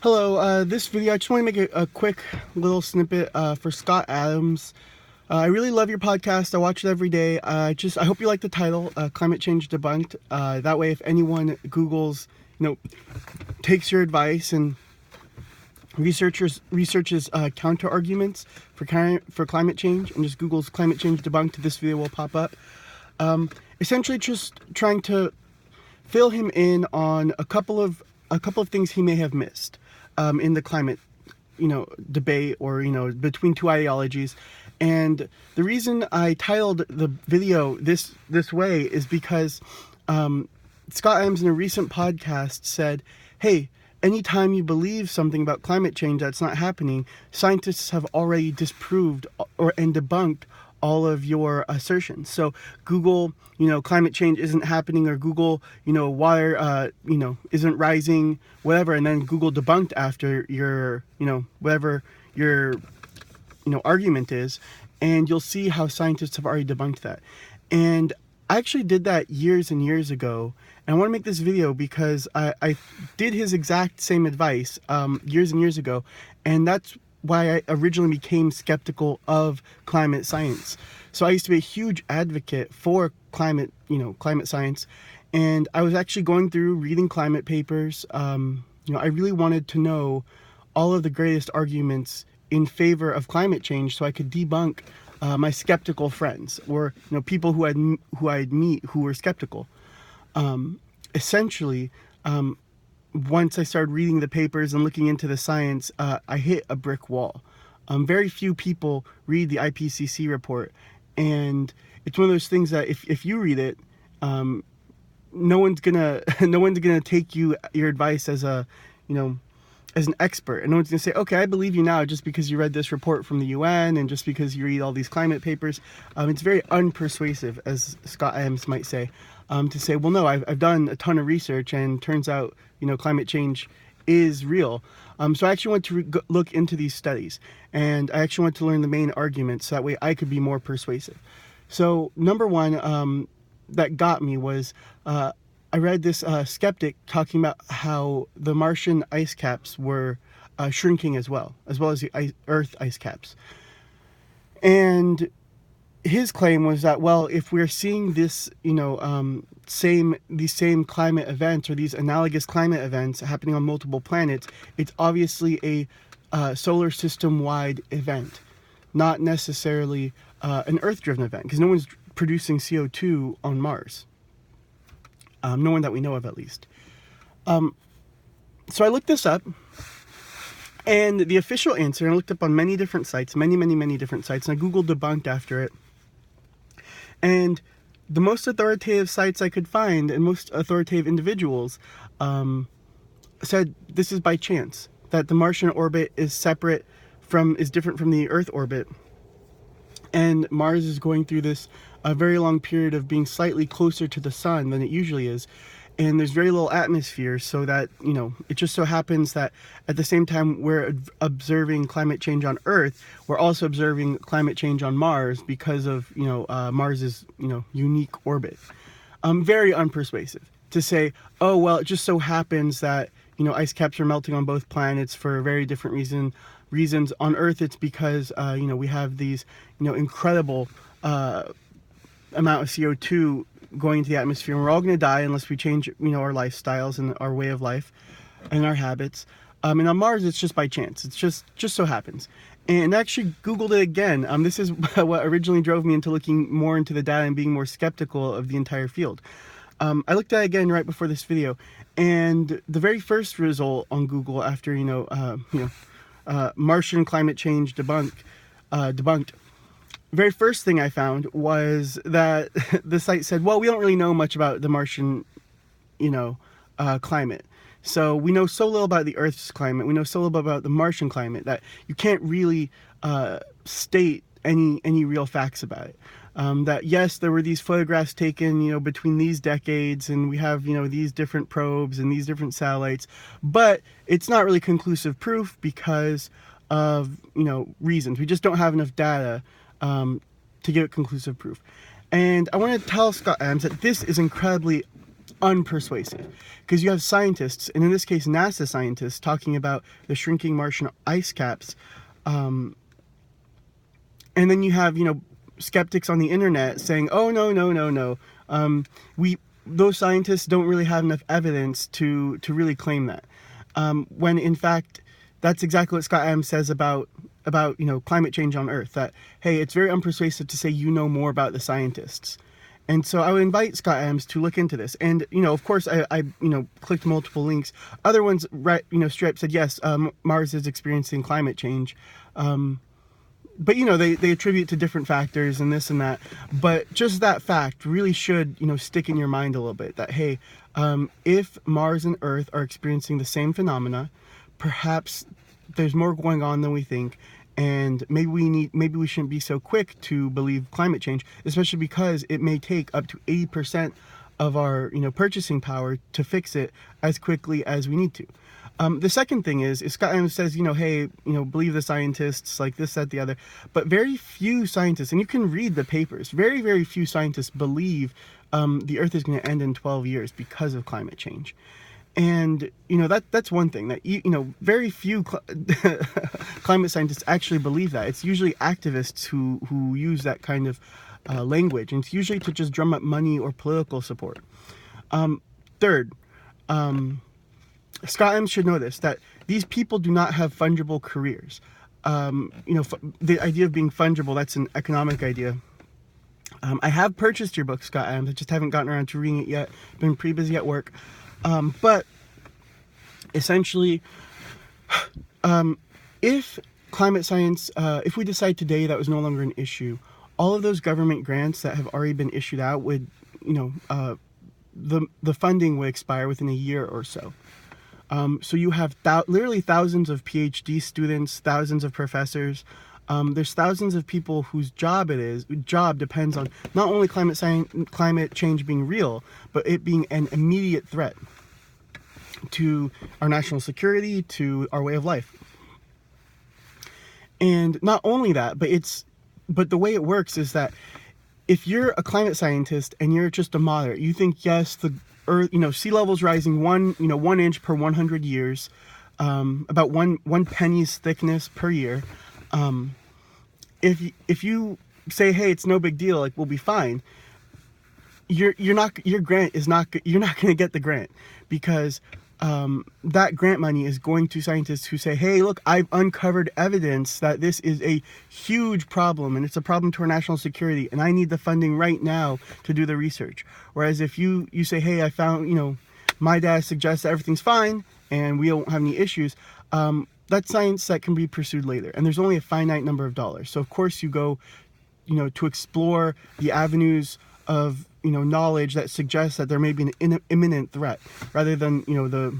Hello, this video, I just want to make a quick little snippet for Scott Adams. I really love your podcast. I watch it every day. I hope you like the title, Climate Change Debunked. That way, if anyone Googles, takes your advice and researches counter arguments for climate change and just Google's Climate Change Debunked, this video will pop up. Essentially, just trying to fill him in on a couple of things he may have missed in the climate, debate, or between two ideologies. And the reason I titled the video this way is because Scott Adams in a recent podcast said, "Hey, anytime you believe something about climate change that's not happening, scientists have already disproved and debunked all of your assertions." So Google, climate change isn't happening, or Google, water, isn't rising, whatever, and then Google debunked after your, whatever your, argument is, and you'll see how scientists have already debunked that. And I actually did that years and years ago, and I want to make this video because I did his exact same advice years and years ago, and that's why I originally became skeptical of climate science. So I used to be a huge advocate for climate science, and I was actually going through reading climate papers. I really wanted to know all of the greatest arguments in favor of climate change so I could debunk my skeptical friends, or people who I'd meet who were skeptical. Essentially, once I started reading the papers and looking into the science, I hit a brick wall. Very few people read the IPCC report, and it's one of those things that if you read it, no one's gonna take your advice as as an expert, and no one's gonna say, "Okay, I believe you now," just because you read this report from the UN and just because you read all these climate papers. It's very unpersuasive, as Scott Adams might say, to say, "Well, no, I've done a ton of research, and turns out climate change is real." So I actually went to look into these studies, and I actually went to learn the main arguments so that way I could be more persuasive. So number one that got me was I read this skeptic talking about how the Martian ice caps were shrinking as well as the Earth ice caps. And his claim was that, well, if we're seeing this, these same climate events, or these analogous climate events happening on multiple planets, it's obviously a solar system-wide event, not necessarily an Earth-driven event, because no one's producing CO2 on Mars. No one that we know of, at least. So I looked this up, and the official answer, and I looked up on many different sites, many different sites, and I Googled debunked after it. And the most authoritative sites I could find, and most authoritative individuals, said this is by chance, that the Martian orbit is different from the Earth orbit, and Mars is going through this very long period of being slightly closer to the sun than it usually is, and there's very little atmosphere, so that it just so happens that at the same time we're observing climate change on Earth, we're also observing climate change on Mars because of Mars's unique orbit. Very unpersuasive to say, oh well, it just so happens that ice caps are melting on both planets for very different reasons. On Earth, it's because we have these incredible amount of CO2 going into the atmosphere, and we're all going to die unless we change our lifestyles and our way of life and our habits. And on Mars, it's just by chance. It's just so happens. And I actually Googled it again. This is what originally drove me into looking more into the data and being more skeptical of the entire field. I looked at it again right before this video, and the very first result on Google after Martian climate change debunked, very first thing I found was that the site said, well, we don't really know much about the Martian, climate. So we know so little about the Earth's climate. We know so little about the Martian climate that you can't really state any real facts about it. That yes, there were these photographs taken, between these decades, and we have, these different probes and these different satellites, but it's not really conclusive proof because of, reasons. We just don't have enough data to give it conclusive proof. And I want to tell Scott Adams that this is incredibly unpersuasive, because you have scientists, and in this case NASA scientists, talking about the shrinking Martian ice caps, and then you have skeptics on the internet saying, oh no, those scientists don't really have enough evidence to really claim that, when in fact that's exactly what Scott Adams says about climate change on Earth, that hey, it's very unpersuasive to say you know more about the scientists. And so I would invite Scott Adams to look into this. And, of course, I clicked multiple links. Other ones, straight up said, yes, Mars is experiencing climate change. But, they attribute to different factors and this and that. But just that fact really should, stick in your mind a little bit. That, hey, if Mars and Earth are experiencing the same phenomena, perhaps there's more going on than we think. And maybe we shouldn't be so quick to believe climate change, especially because it may take up to 80% of our purchasing power to fix it as quickly as we need to. The second thing is Scott Adams says, hey, believe the scientists, like this, that, the other. But very few scientists, and you can read the papers, very, very few scientists believe the Earth is going to end in 12 years because of climate change. And, that's one thing that, very few climate scientists actually believe that. It's usually activists who use that kind of language. And it's usually to just drum up money or political support. Third, Scott Adams should know this, that these people do not have fungible careers. The idea of being fungible, that's an economic idea. I have purchased your book, Scott Adams. I just haven't gotten around to reading it yet. Been pretty busy at work. But essentially, if climate science, if we decide today that was no longer an issue, all of those government grants that have already been issued out would, the funding would expire within a year or so. So you have literally thousands of PhD students, thousands of professors. There's thousands of people whose job depends on not only climate change being real, but it being an immediate threat to our national security, to our way of life. And not only that, but the way it works is that if you're a climate scientist and you're just a moderate, you think, yes, the Earth, sea level's rising 1 inch per 100 years, about one penny's thickness per year. If you say, hey, it's no big deal, like we'll be fine, you're not going to get the grant, because that grant money is going to scientists who say, hey, look, I've uncovered evidence that this is a huge problem and it's a problem to our national security, and I need the funding right now to do the research. Whereas if you say, hey, I found, my data suggests that everything's fine and we don't have any issues, that's science that can be pursued later. And there's only a finite number of dollars. So of course you go, to explore the avenues of, knowledge that suggests that there may be an imminent threat, rather than, the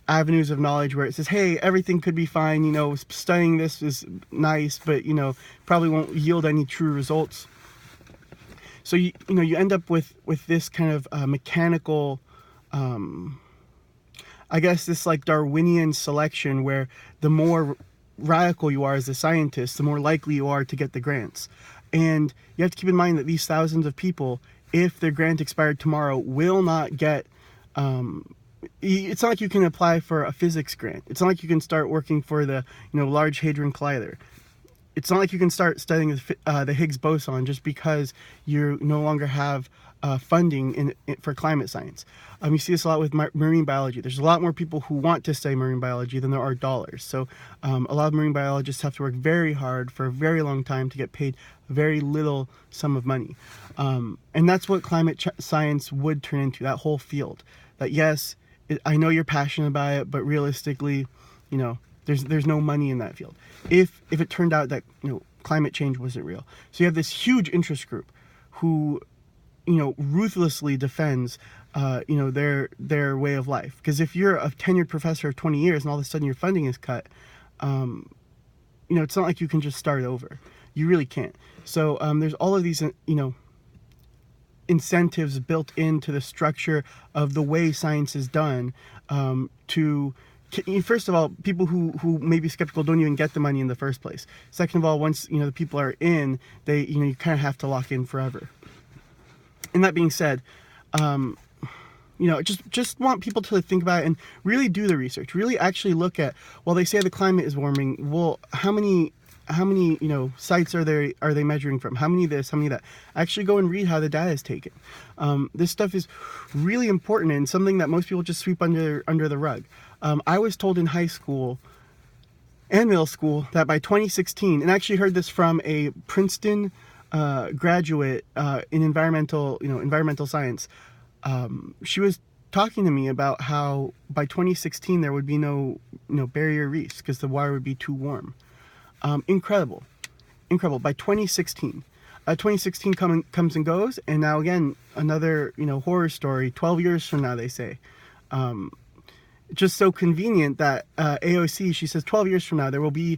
avenues of knowledge where it says, hey, everything could be fine, studying this is nice, but, probably won't yield any true results. So, you end up with this kind of mechanical, I guess this like Darwinian selection, where the more radical you are as a scientist, the more likely you are to get the grants. And you have to keep in mind that these thousands of people, if their grant expired tomorrow, will not get, it's not like you can apply for a physics grant. It's not like you can start working for the, Large Hadron Collider. It's not like you can start studying the Higgs boson just because you no longer have funding for climate science. You see this a lot with marine biology. There's a lot more people who want to study marine biology than there are dollars. So a lot of marine biologists have to work very hard for a very long time to get paid very little sum of money. And that's what climate science would turn into, that whole field. That yes, I know you're passionate about it, but realistically, there's no money in that field. If it turned out that, climate change wasn't real. So you have this huge interest group who, ruthlessly defends, their way of life. Because if you're a tenured professor of 20 years and all of a sudden your funding is cut, it's not like you can just start over. You really can't. So there's all of these, incentives built into the structure of the way science is done, to, first of all, people who may be skeptical don't even get the money in the first place. Second of all, once, the people are in, they, you kind of have to lock in forever. And that being said, just want people to think about it and really do the research, really actually look at, well, they say the climate is warming. Well, how many sites are they measuring from? How many this, how many that? Actually go and read how the data is taken. This stuff is really important and something that most people just sweep under the rug. I was told in high school and middle school that by 2016, and I actually heard this from a Princeton graduate in environmental science. She was talking to me about how by 2016 there would be no barrier reefs because the water would be too warm. Incredible. By 2016, 2016 comes and goes, and now again another horror story. 12 years from now, they say. Just so convenient that AOC, she says 12 years from now there will be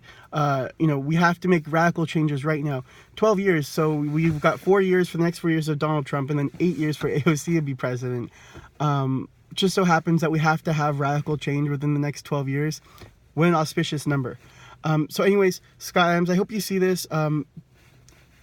we have to make radical changes right now. 12 years, so we've got 4 years for the next 4 years of Donald Trump, and then 8 years for AOC to be president. Just so happens that we have to have radical change within the next 12 years. What an auspicious number. So anyways, Scott Adams, I hope you see this. I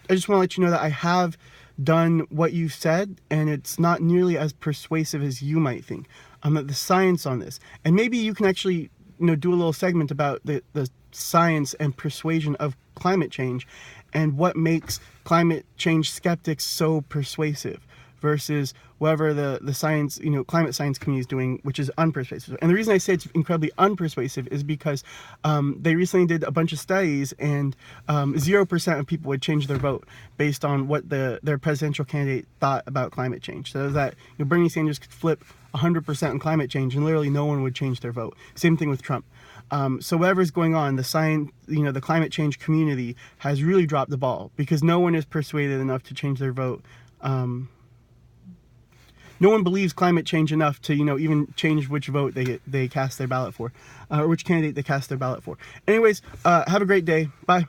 just want to let you know that I have done what you said, and it's not nearly as persuasive as you might think. The science on this, and maybe you can actually do a little segment about the science and persuasion of climate change, and what makes climate change skeptics so persuasive versus whatever the science, climate science community is doing, which is unpersuasive. And the reason I say it's incredibly unpersuasive is because they recently did a bunch of studies, and 0% of people would change their vote based on what their presidential candidate thought about climate change. So that Bernie Sanders could flip 100% on climate change, and literally no one would change their vote. Same thing with Trump. So whatever's going on, the climate change community has really dropped the ball because no one is persuaded enough to change their vote. No one believes climate change enough to, even change which vote they cast their ballot for, or which candidate they cast their ballot for. Anyways, have a great day. Bye.